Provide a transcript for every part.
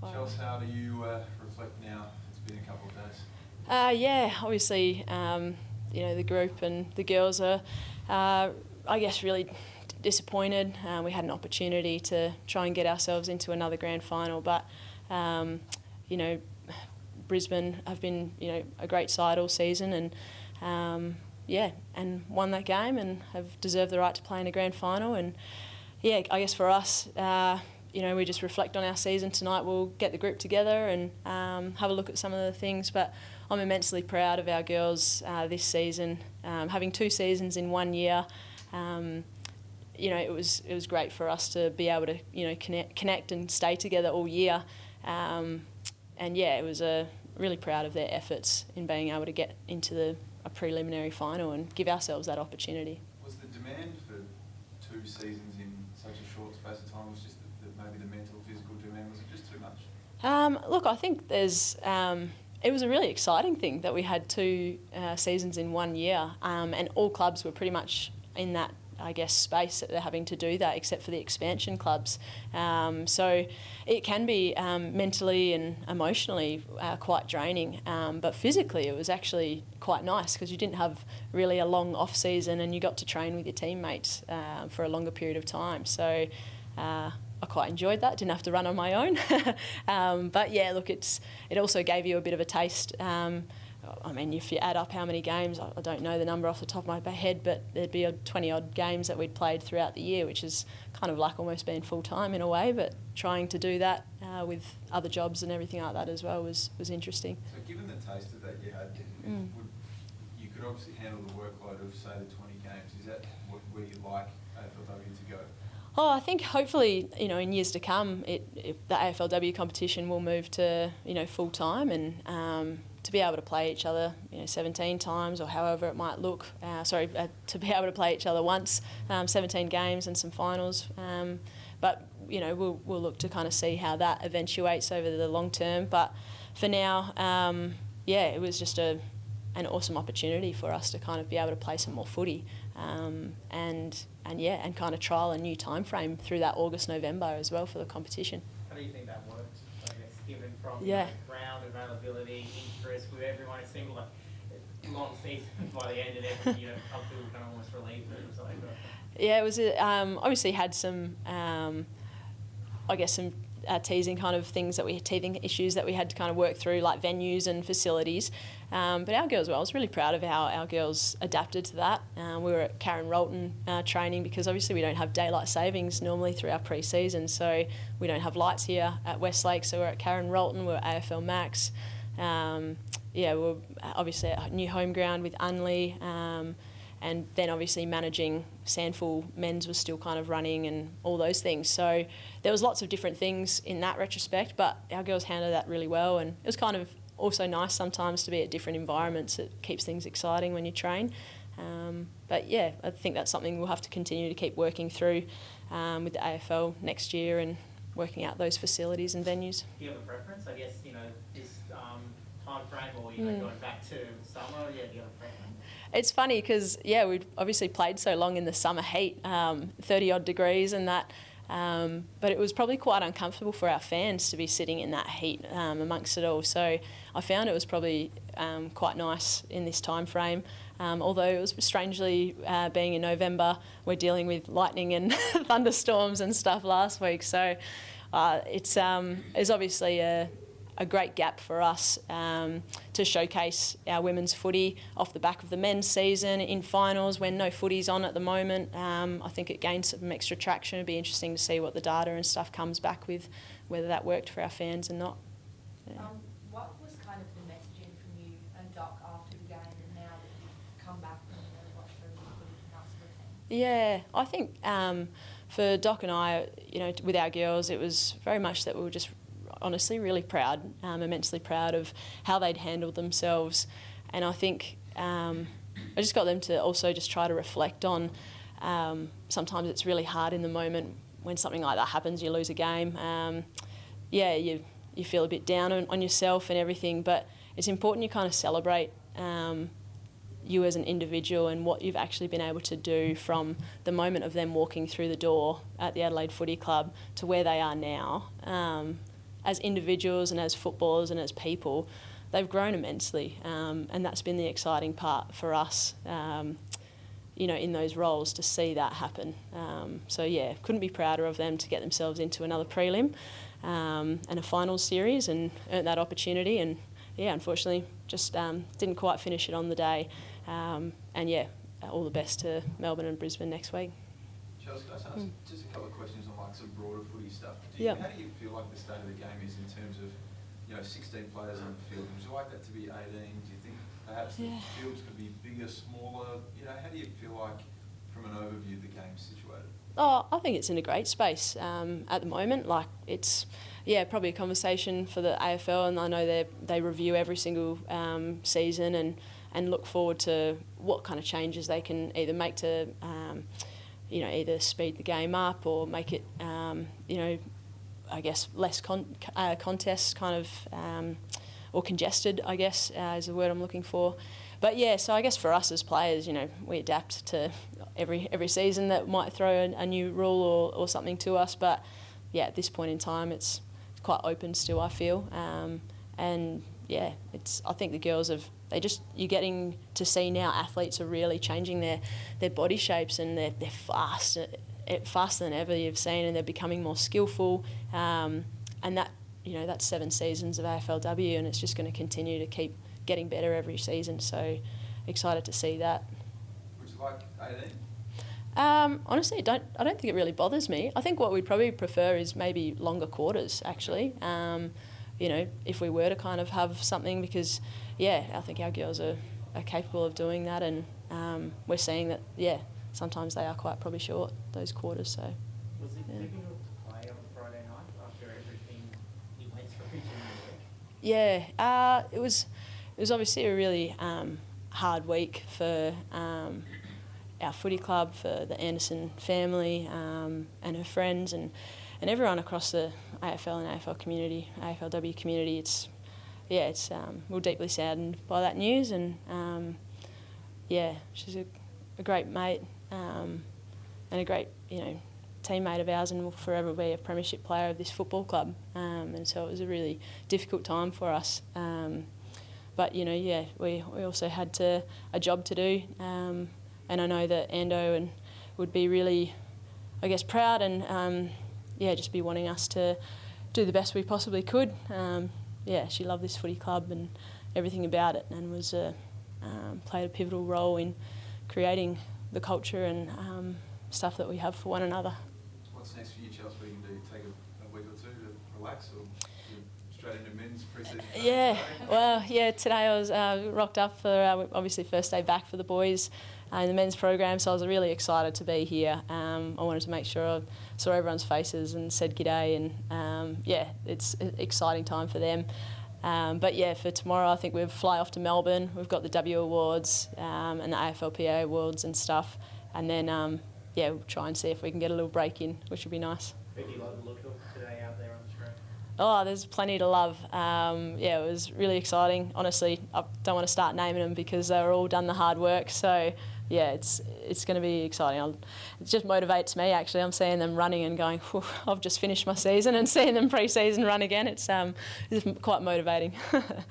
Chelsea, how do you reflect now? It's been a couple of days. Yeah, obviously, the group and the girls are, I guess, really disappointed. We had an opportunity to try and get ourselves into another grand final, but, Brisbane have been, a great side all season and, and won that game and have deserved the right to play in a grand final. And, I guess for us, we just reflect on our season tonight. We'll get the group together and have a look at some of the things. But I'm immensely proud of our girls this season, having 2 seasons in 1 year. It was great for us to be able to connect and stay together all year. It was really proud of their efforts in being able to get into a preliminary final and give ourselves that opportunity. Was the demand for 2 seasons in such a short space of time was just maybe the mental, physical demand? Was it just too much? Look, I think it was a really exciting thing that we had 2 seasons in 1 year, and all clubs were pretty much in that, I guess, space that they're having to do that, except for the expansion clubs. So it can be mentally and emotionally quite draining, but physically it was actually quite nice because you didn't have really a long off season and you got to train with your teammates for a longer period of time. So I quite enjoyed that. Didn't have to run on my own. But yeah, look, it also gave you a bit of a taste. If you add up how many games, I don't know the number off the top of my head, but there'd be 20-odd games that we'd played throughout the year, which is kind of like almost being full-time in a way, but trying to do that with other jobs and everything like that as well was interesting. So given the taste of that you had, you could obviously handle the workload of, say, the 20 games. Is that where you'd like AFLW to go? Oh, I think hopefully, in years to come, the AFLW competition will move to, full-time and to be able to play each other, 17 times or however it might look. To be able to play each other once, 17 games and some finals. But we'll look to kind of see how that eventuates over the long term. But for now, it was just an awesome opportunity for us to kind of be able to play some more footy, and kind of trial a new time frame through that August-November as well for the competition. How do you think that worked? Given from ground availability, interest with everyone, it seemed like a long season by the end of it. Up to kind of almost relieved that it was over. Yeah, it was obviously had some, some teasing kind of things that we had, teething issues that we had to kind of work through, like venues and facilities. But our girls, I was really proud of how our girls adapted to that. We were at Walton training because obviously we don't have daylight savings normally through our pre-season, so we don't have lights here at Westlake, so we're at Walton, we're at AFL Max. We're obviously at a new home ground with Unley, and then obviously managing Sandful men's was still kind of running and all those things. So there was lots of different ththings in that retrospect, but our girls handled that really well, and it was kind of also nice sometimes to be at different environments. It keeps things exciting when you train. I think that's something we'll have to continue to keep working through with the AFL next year and working out those facilities and venues. Do you have a preference? I guess, this time frame or, going back to summer? Yeah, do you have a preference? It's funny because, we'd obviously played so long in the summer heat, 30-odd degrees and that, but it was probably quite uncomfortable for our fans to be sitting in that heat amongst it all. So I found it was probably quite nice in this time frame, although it was strangely, being in November, we're dealing with lightning and thunderstorms and stuff last week. So it's obviously a great gap for us to showcase our women's footy off the back of the men's season in finals when no footy's on at the moment. I think it gains some extra traction. It'd be interesting to see what the data and stuff comes back with, whether that worked for our fans or not. Yeah. What was kind of the messaging from you and Doc after the game and now that you've come back and watched the footy from us with them? Yeah, I think for Doc and I, with our girls, it was very much that we were just honestly really proud, immensely proud of how they'd handled themselves. And I think I just got them to also just try to reflect on, sometimes it's really hard in the moment when something like that happens, you lose a game. You feel a bit down on yourself and everything, but it's important you kind of celebrate you as an individual and what you've actually been able to do from the moment of them walking through the door at the Adelaide Footy Club to where they are now. as individuals and as footballers and as people, they've grown immensely, and that's been the exciting part for us, in those roles, to see that happen. So yeah, couldn't be prouder of them to get themselves into another prelim and a finals series and earn that opportunity. And yeah, unfortunately, just didn't quite finish it on the day. And yeah, all the best to Melbourne and Brisbane next week. Chelsea, can I ask just a couple of questions on like some broader footy stuff? Yep. How do you feel like the state of the game is in terms of 16 players on the field? Would you like that to be 18? Do you think perhaps the fields could be bigger, smaller? How do you feel like, from an overview, the game's situated? Oh, I think it's in a great space at the moment. Like, it's, probably a conversation for the AFL, and I know they review every single season and look forward to what kind of changes they can either make to, either speed the game up or make it, I guess, less contests kind of, or congested, I guess, is the word I'm looking for. But yeah, so I guess for us as players, we adapt to every season that might throw a new rule or something to us. But yeah, at this point in time, it's quite open still, I feel. And yeah, I think the girls you're getting to see now athletes are really changing their body shapes, and they're fast, faster than ever you've seen, and they're becoming more skillful. And that, that's 7 seasons of AFLW, and it's just going to continue to keep getting better every season. So excited to see that. Would you like 18? Honestly, I don't think it really bothers me. I think what we'd probably prefer is maybe longer quarters, actually. If we were to kind of have something, because, I think our girls are capable of doing that, and we're seeing that, sometimes they are quite probably short, those quarters. So. Was it difficult to play on Friday night after everything you went through during the week? Yeah, it was obviously a really hard week for our footy club, for the Anderson family and her friends, and everyone across the AFL and AFL community, AFLW community. We're deeply saddened by that news, and she's a great mate and a great teammate of ours, and will forever be a premiership player of this football club. And so it was a really difficult time for us. But we also had a job to do, and I know that Ando would be really, I guess, proud and just be wanting us to do the best we possibly could. She loved this footy club and everything about it, and was played a pivotal role in creating the culture and stuff that we have for one another. What's next for you, Chelsea? What are you going to do? Take a week or two to relax, or straight into men's pre-season? Today I was rocked up for obviously first day back for the boys in the men's program, so I was really excited to be here. I wanted to make sure I saw everyone's faces and said g'day, and it's an exciting time for them. For tomorrow, I think we'll fly off to Melbourne. We've got the W Awards and the AFLPA Awards and stuff, and then we'll try and see if we can get a little break in, which would be nice. Who do you like the look of today out there on the track? Oh, there's plenty to love. It was really exciting. Honestly, I don't want to start naming them because they've all done the hard work. So, it's going to be exciting. It just motivates me, actually. I'm seeing them running and going, I've just finished my season, and seeing them pre-season run again, it's quite motivating. Looking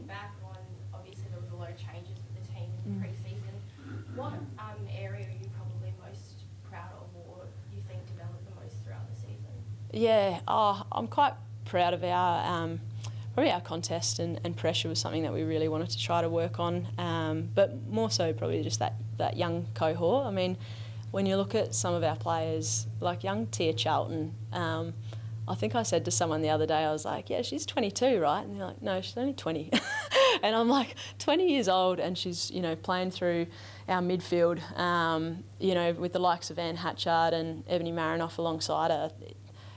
back on, obviously there was a lot of changes with the team in pre-season. What area are you probably most proud of, or you think developed the most throughout the season? I'm quite proud of probably our contest and pressure was something that we really wanted to try to work on, but more so probably just that young cohort. I mean, when you look at some of our players, like young Tia Charlton, I think I said to someone the other day, I was like, yeah, she's 22, right? And they're like, no, she's only 20. And I'm like, 20 years old, and she's, playing through our midfield, with the likes of Anne Hatchard and Ebony Marinoff alongside her.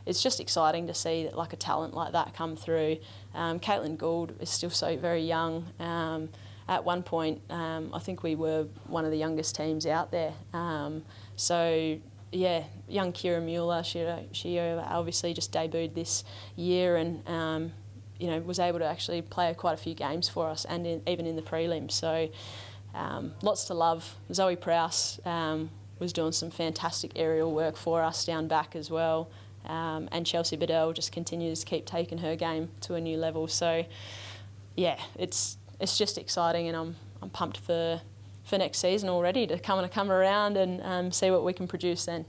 It's just exciting to see that, like, a talent like that come through. Caitlin Gould is still so very young. At one point, I think we were one of the youngest teams out there. Young Kira Mueller, she obviously just debuted this year and, was able to actually play quite a few games for us, and even in the prelims. So lots to love. Zoe Prowse was doing some fantastic aerial work for us down back as well. and Chelsea Bedell just continues to keep taking her game to a new level. So, yeah, it's just exciting, and I'm pumped for next season already to come around and see what we can produce then.